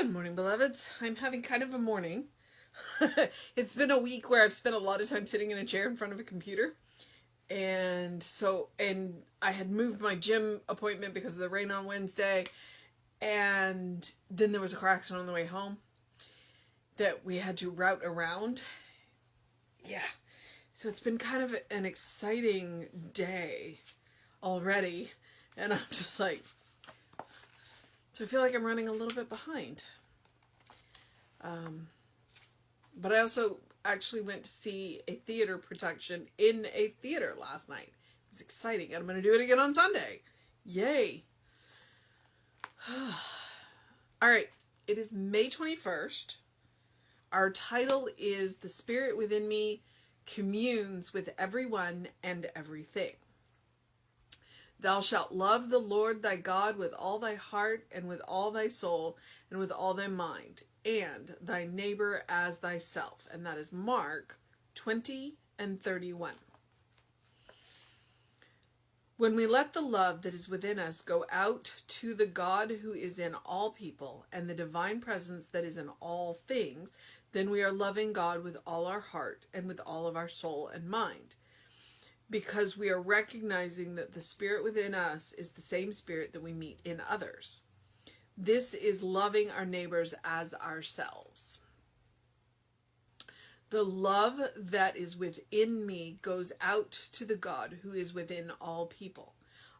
Good morning, beloveds. I'm having kind of a morning. It's been a week where I've spent a lot of time sitting in a chair in front of a computer. And I had moved my gym appointment because of the rain on Wednesday. And then there was a car accident on the way home that we had to route around. Yeah. So it's been kind of an exciting day already. And I'm just like, so I feel like I'm running a little bit behind. But I also actually went to see a theater production in a theater last night. It was exciting, and I'm going to do it again on Sunday. Yay. All right, it is May 21st. Our title is The Spirit Within Me Communes with Everyone and Everything. Thou shalt love the Lord thy God with all thy heart and with all thy soul and with all thy mind, and thy neighbor as thyself. And that is Mark 20:31. When we let the love that is within us go out to the God who is in all people and the divine presence that is in all things, then we are loving God with all our heart and with all of our soul and mind. Because we are recognizing that the spirit within us is the same spirit that we meet in others. This is loving our neighbors as ourselves. The love that is within me goes out to the God who is within all people.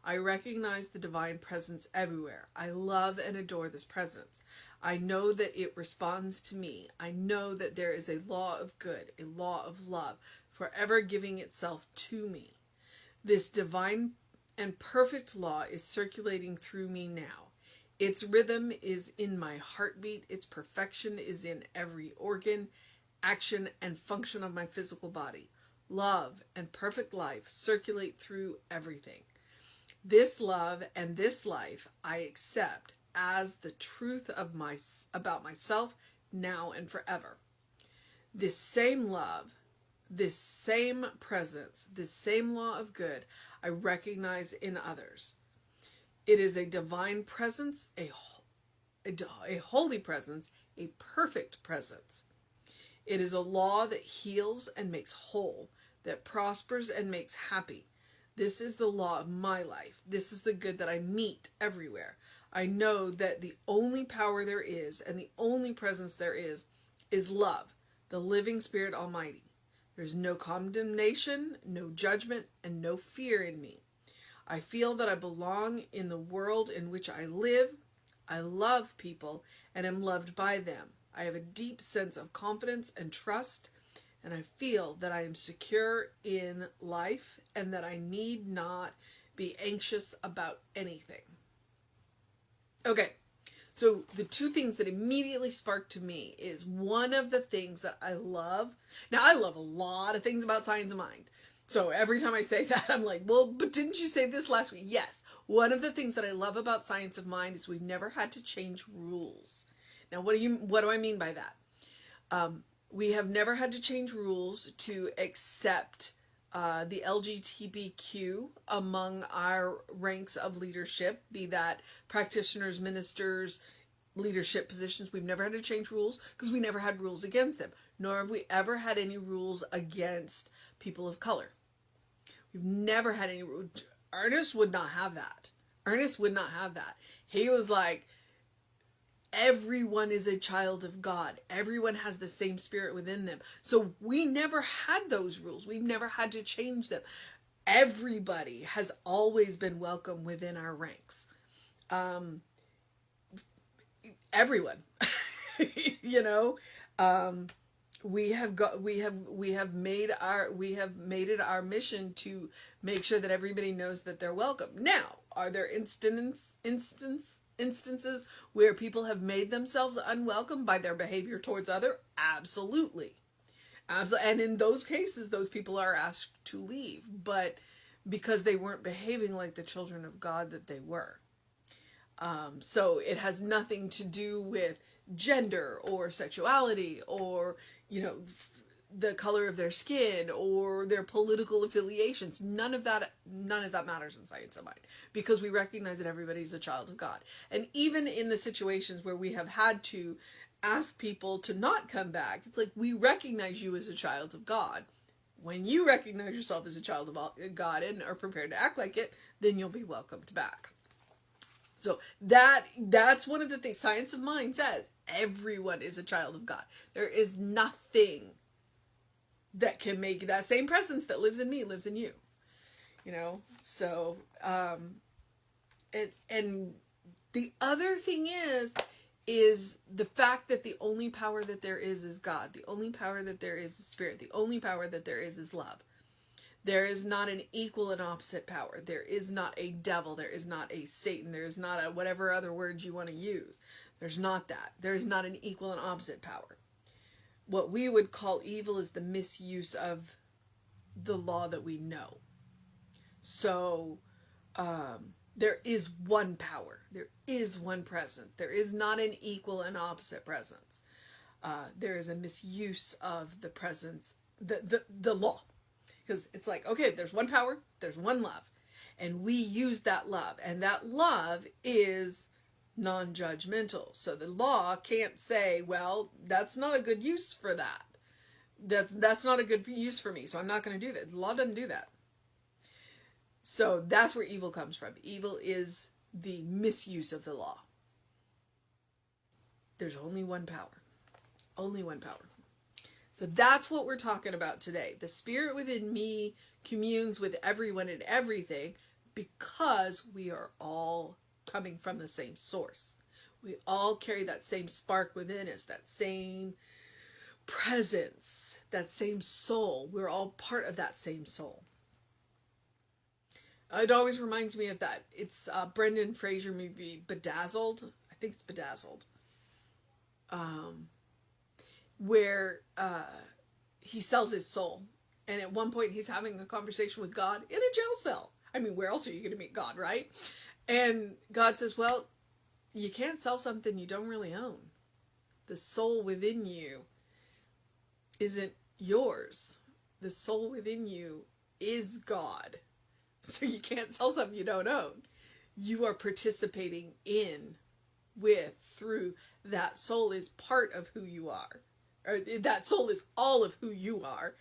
I recognize the divine presence everywhere. I love and adore this presence. I know that it responds to me. I know that there is a law of good, a law of love, forever giving itself to me. This divine and perfect law is circulating through me now. Its rhythm is in my heartbeat. Its perfection is in every organ, action, and function of my physical body. Love and perfect life circulate through everything. This love and this life I accept as the truth of about myself now and forever. This same love, this same presence, this same law of good, I recognize in others. It is a divine presence, a holy presence, a perfect presence. It is a law that heals and makes whole, that prospers and makes happy. This is the law of my life. This is the good that I meet everywhere. I know that the only power there is and the only presence there is love, the living Spirit Almighty. There's no condemnation, no judgment, and no fear in me. I feel that I belong in the world in which I live. I love people and am loved by them. I have a deep sense of confidence and trust, and I feel that I am secure in life and that I need not be anxious about anything. Okay. So the two things that immediately sparked to me is one of the things that I love. Now, I love a lot of things about science of mind. So every time I say that, I'm like, well, but didn't you say this last week? Yes. One of the things that I love about science of mind is we've never had to change rules. Now, what do I mean by that? We have never had to change rules to accept the LGBTQ among our ranks of leadership, be that practitioners, ministers, leadership positions. We've never had to change rules because we never had rules against them, nor have we ever had any rules against people of color. We've never had any rules. Ernest would not have that. Ernest would not have that. He was like, everyone is a child of God. Everyone has the same spirit within them. So we never had those rules. We've never had to change them. Everybody has always been welcome within our ranks. Everyone, you know, we have made it our mission to make sure that everybody knows that they're welcome. Now, are there instances where people have made themselves unwelcome by their behavior towards others? Absolutely. And in those cases, those people are asked to leave, but because they weren't behaving like the children of God that they were. So it has nothing to do with gender or sexuality or, the color of their skin or their political affiliations. None of that matters in Science of Mind, because we recognize that everybody's a child of God. And even in the situations where we have had to ask people to not come back, it's like, we recognize you as a child of God. When you recognize yourself as a child of God and are prepared to act like it, then you'll be welcomed back. So that's one of the things Science of Mind says. Everyone is a child of God. There is nothing that can make that same presence that lives in me lives in you. So and the other thing is the fact that the only power that there is God. The only power that there is Spirit. The only power that there is love. There is not an equal and opposite power. There is not a devil. There is not a Satan. There is not a whatever other words you want to use. There's not that. There is not an equal and opposite power. What we would call evil is the misuse of the law that we know. So there is one power. There is one presence. There is not an equal and opposite presence. There is a misuse of the presence, the law. Because it's like, okay, there's one power, there's one love. And we use that love. And that love is non-judgmental. So the law can't say, well, that's not a good use for that. That's not a good use for me, so I'm not going to do that. The law doesn't do that. So that's where evil comes from. Evil is the misuse of the law. There's only one power. Only one power. So that's what we're talking about today. The Spirit within me communes with everyone and everything, because we are all coming from the same source. We all carry that same spark within us, that same presence, that same soul. We're all part of that same soul. It always reminds me of that. It's Brendan Fraser movie, Bedazzled. I think it's Bedazzled. Where he sells his soul. And at one point he's having a conversation with God in a jail cell. I mean, where else are you going to meet God, right? And God says, well, you can't sell something you don't really own. The soul within you isn't yours. The soul within you is God. So you can't sell something you don't own. You are participating in, with, through. That soul is part of who you are. Or that soul is all of who you are,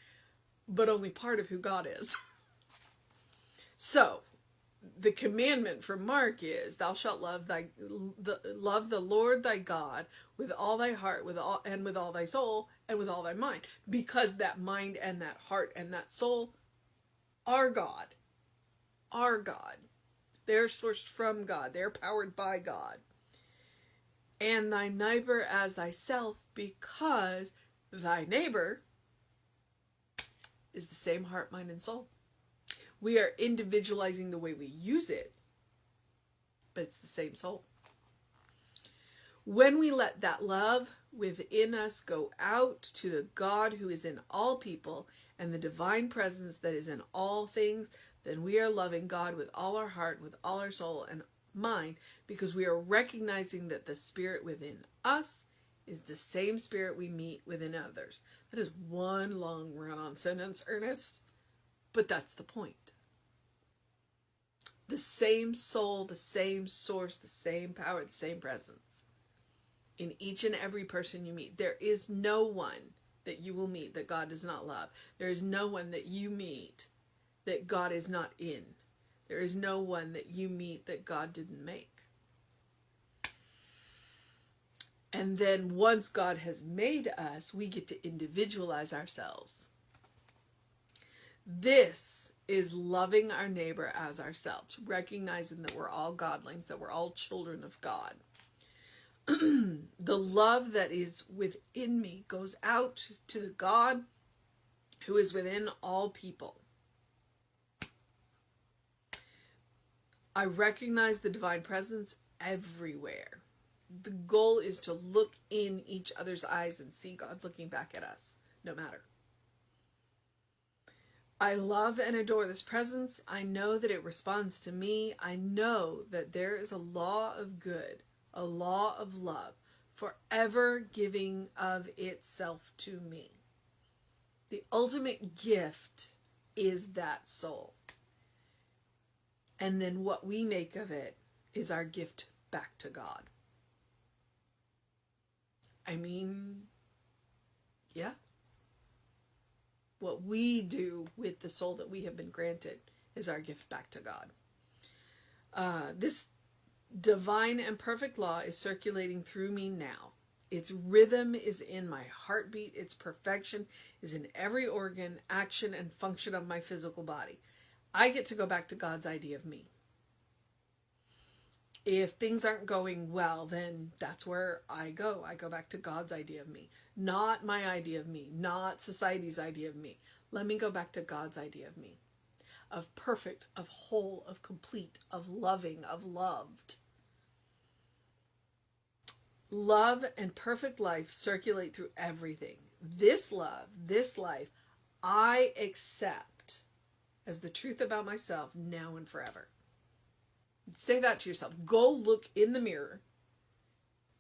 but only part of who God is. So, the commandment from Mark is, thou shalt love the Lord thy God with all thy heart, with all thy soul, and with all thy mind. Because that mind and that heart and that soul are God. Are God. They're sourced from God. They're powered by God. And thy neighbor as thyself, because thy neighbor is the same heart, mind, and soul. We are individualizing the way we use it, but it's the same soul. When we let that love within us go out to the God who is in all people and the divine presence that is in all things, then we are loving God with all our heart, with all our soul and mind, because we are recognizing that the Spirit within us is the same Spirit we meet within others. That is one long run-on sentence, Ernest, but that's the point. The same soul, the same source, the same power, the same presence in each and every person you meet. There is no one that you will meet that God does not love. There is no one that you meet that God is not in. There is no one that you meet that God didn't make. And then once God has made us, we get to individualize ourselves. This is loving our neighbor as ourselves, recognizing that we're all godlings, that we're all children of God. The love that is within me goes out to the God who is within all people. I recognize the divine presence everywhere. The goal is to look in each other's eyes and see God looking back at us, no matter. I love and adore this presence. I know that it responds to me. I know that there is a law of good, a law of love, forever giving of itself to me. The ultimate gift is that soul. And then what we make of it is our gift back to God. I mean, yeah. What we do with the soul that we have been granted is our gift back to God. This divine and perfect law is circulating through me now. Its rhythm is in my heartbeat. Its perfection is in every organ, action, and function of my physical body. I get to go back to God's idea of me. If things aren't going well, then that's where I go. I go back to God's idea of me. Not my idea of me. Not society's idea of me. Let me go back to God's idea of me. Of perfect, of whole, of complete, of loving, of loved. Love and perfect life circulate through everything. This love, this life, I accept as the truth about myself now and forever. Say that to yourself. Go look in the mirror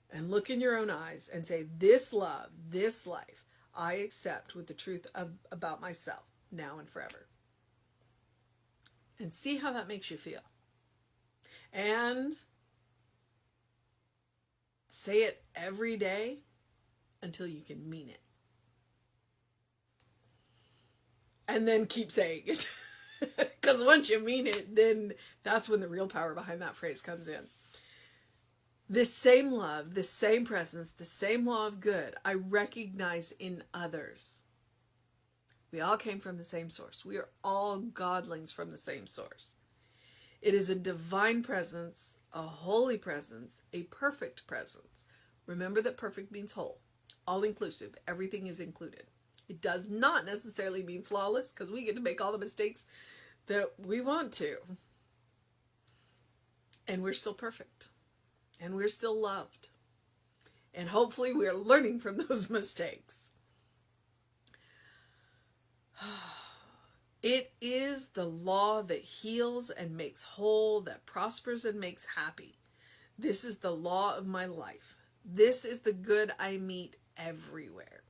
and look in your own eyes and say, this love, this life, I accept with the truth about myself now and forever. And see how that makes you feel. And say it every day until you can mean it. And then keep saying it. Because once you mean it, then that's when the real power behind that phrase comes in. This same love, this same presence, the same law of good, I recognize in others. We all came from the same source. We are all godlings from the same source. It is a divine presence, a holy presence, a perfect presence. Remember that perfect means whole, all-inclusive. Everything is included. It does not necessarily mean flawless, because we get to make all the mistakes that we want to. And we're still perfect. And we're still loved. And hopefully we're learning from those mistakes. It is the law that heals and makes whole, that prospers and makes happy. This is the law of my life. This is the good I meet everywhere.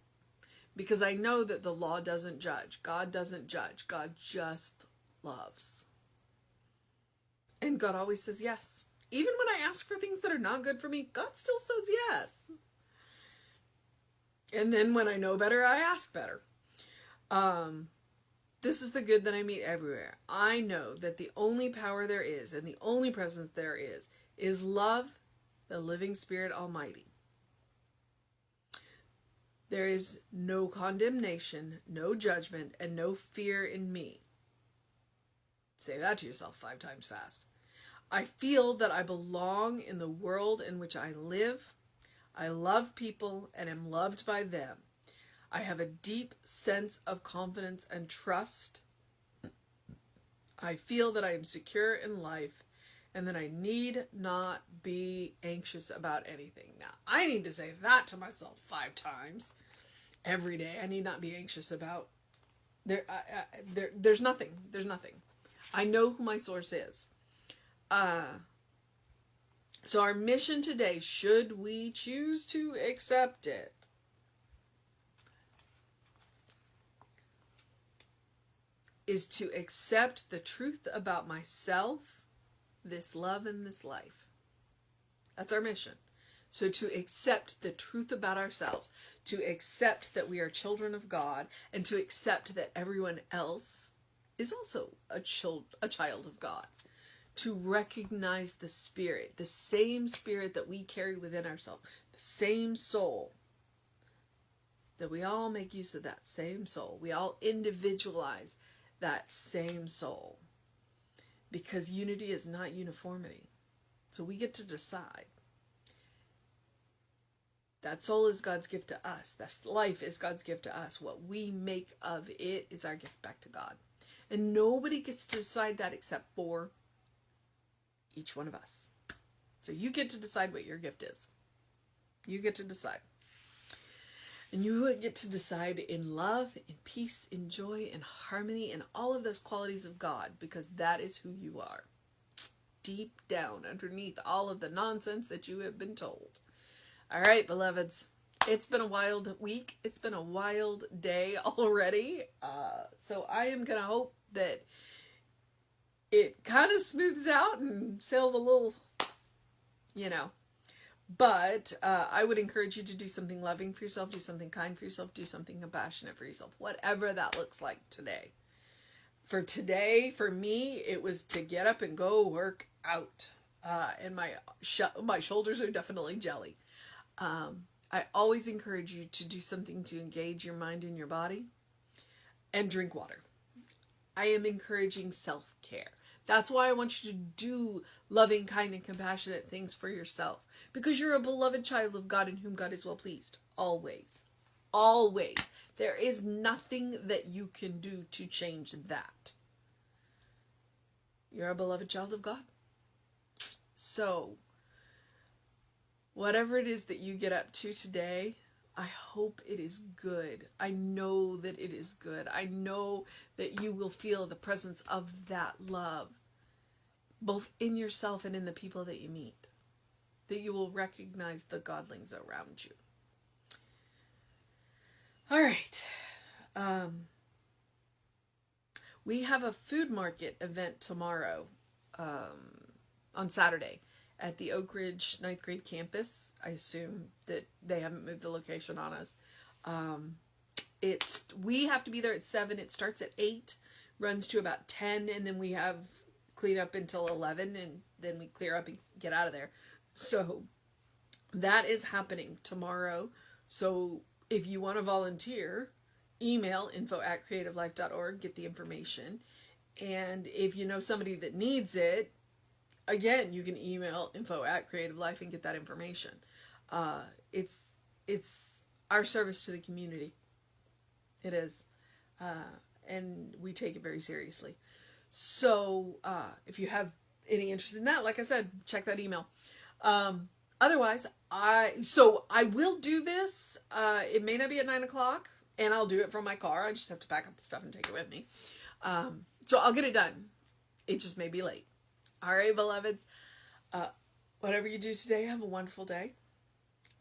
Because I know that the law doesn't judge. God doesn't judge. God just loves. And God always says yes. Even when I ask for things that are not good for me, God still says yes. And then when I know better, I ask better. This is the good that I meet everywhere. I know that the only power there is and the only presence there is love, the living Spirit Almighty. There is no condemnation, no judgment, and no fear in me. Say that to yourself 5 times fast. I feel that I belong in the world in which I live. I love people and am loved by them. I have a deep sense of confidence and trust. I feel that I am secure in life and that I need not be anxious about anything. Now, I need to say that to myself 5 times every day. I need not be anxious about. There's nothing. There's nothing. I know who my source is. So our mission today, should we choose to accept it, is to accept the truth about myself, this love, and this life. That's our mission. So to accept the truth about ourselves, to accept that we are children of God, and to accept that everyone else is also a child of God. To recognize the Spirit, the same Spirit that we carry within ourselves, the same soul, that we all make use of that same soul. We all individualize that same soul, because unity is not uniformity. So we get to decide. That soul is God's gift to us. That life is God's gift to us. What we make of it is our gift back to God. And nobody gets to decide that except for each one of us. So you get to decide what your gift is. You get to decide. And you get to decide in love, in peace, in joy, in harmony, in all of those qualities of God, because that is who you are. Deep down underneath all of the nonsense that you have been told. All right, beloveds. It's been a wild week. It's been a wild day already. So I am going to hope that it kind of smooths out and sails a little, you know. But I would encourage you to do something loving for yourself, do something kind for yourself, do something compassionate for yourself, whatever that looks like today. For today, for me, it was to get up and go work out. And my shoulders are definitely jelly. I always encourage you to do something to engage your mind and your body, and drink water. I am encouraging self-care. That's why I want you to do loving, kind, and compassionate things for yourself. Because you're a beloved child of God in whom God is well pleased. Always. Always. There is nothing that you can do to change that. You're a beloved child of God. So, whatever it is that you get up to today, I hope it is good. I know that it is good. I know that you will feel the presence of that love, both in yourself and in the people that you meet. That you will recognize the godlings around you. All right. We have a food market event tomorrow, on Saturday, at the Oak Ridge 9th grade campus. I assume that they haven't moved the location on us. We have to be there at 7. It starts at 8, runs to about 10, and then we have clean up until 11, and then we clear up and get out of there. So that is happening tomorrow. So if you want to volunteer, email info@creativelife.org, get the information. And if you know somebody that needs it, again, you can email info@creativelife and get that information. It's our service to the community. It is. And we take it very seriously. So if you have any interest in that, like I said, check that email. Otherwise, I will do this. It may not be at 9 o'clock, and I'll do it from my car. I just have to pack up the stuff and take it with me. So I'll get it done. It just may be late. All right, beloveds. Whatever you do today, have a wonderful day.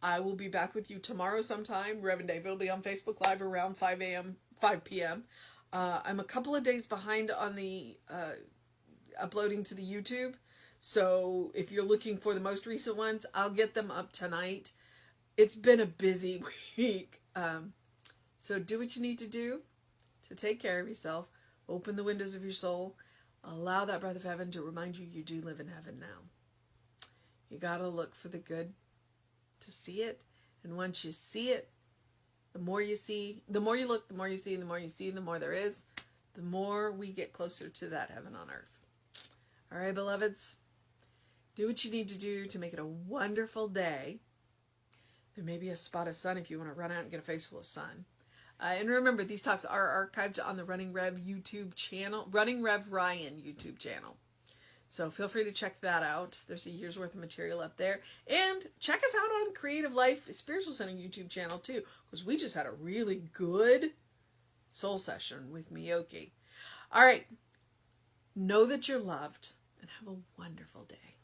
I will be back with you tomorrow sometime. Reverend David will be on Facebook Live around 5 p.m. I'm a couple of days behind on the uploading to the YouTube. So if you're looking for the most recent ones, I'll get them up tonight. It's been a busy week. So do what you need to do to take care of yourself. Open the windows of your soul. Allow that breath of heaven to remind you do live in heaven now. You got to look for the good to see it. And once you see it, the more you see, the more you look, the more you see, and the more you see, the more there is, the more we get closer to that heaven on earth. All right, beloveds, do what you need to do to make it a wonderful day. There may be a spot of sun if you want to run out and get a face full of sun. And remember, these talks are archived on the Running Rev YouTube channel, Running Rev Ryan YouTube channel. So feel free to check that out. There's a year's worth of material up there. And check us out on Creative Life Spiritual Center YouTube channel too, because we just had a really good soul session with Miyoki. All right. Know that you're loved and have a wonderful day.